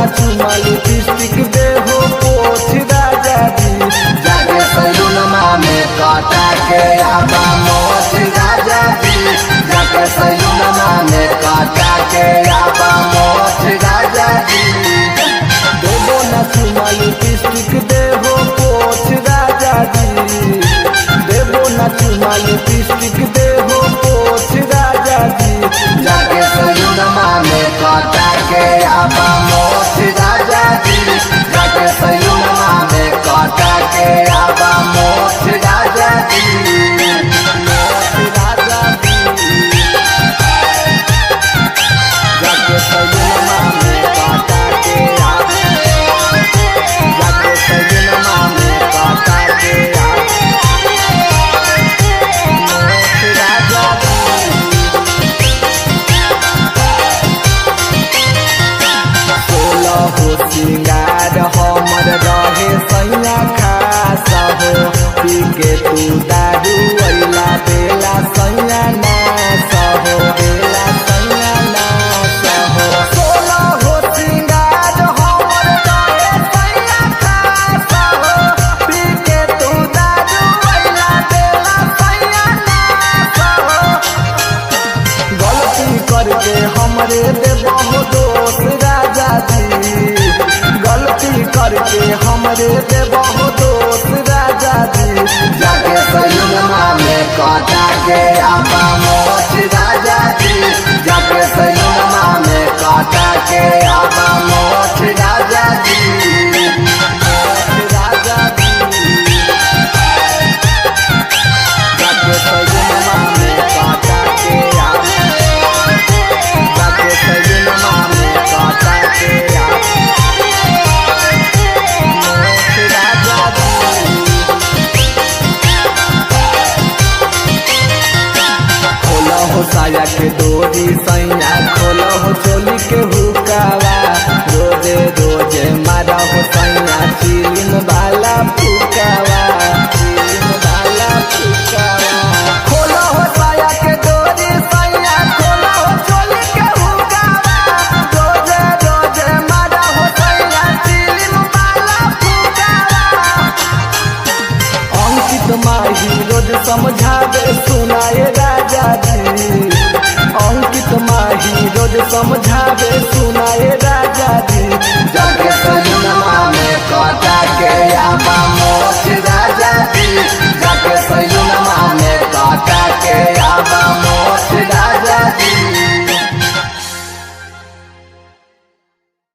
ना चुमा लिपस्टिक दे हो पोछ राजा जी जाके सैलून में काटा के आबा मोछ राजा जी जाके सैलून में काटा के आबा मोछ राजा जी देवो ना चुमा लिपस्टिक दे हो पोछ राजा जी देवो ना चुमा लिपस्टिक दे हो पोछ राजा जी जाके सैलून में काटा के आबा मोछ राजा जी जाके सैलून में काटा के आबा मोछ राजा जी मोछ राजा जी जाके सैलून में काटा के आबा जाके सैलून में काटा के मोछ राजा जी हो सिंगार हमर रहे सैया खास हो पी के तू दारू अइला बेला सैया नास हो बेला सैया नास हो सोला हो सिंगार हमर रहे सैया खास हो पी के तू दारू अइला बेला सैया नास हो गलती करके हमरे देबो दोस्त राजा जी गलती करके हमरे देबो दोस्त राजा जी जाके सैलून में काटा के आबा मोछ राजा जी जाके सैलून में काटा के आबा मोछ राजा जी मोछ राजा जी जाके सैलून में काटा के आबा जाके सैलून में काटा के साया के डोरी सैया खोलो हो चोली के हुकावा रोजे रोजे मारा हो सैया चिलिम वाला फुकावा चिलिम वाला फुकावा खोलो हो साया के डोरी सैया खोलो हो चोली के हुकावा रोजे रोजे मारा हो सैया चिलिम वाला फुकावा अंकित माही रोज समझावे सुनाए राजा जी अंकित माही रोज समझावे सुनाए राजा जी जाके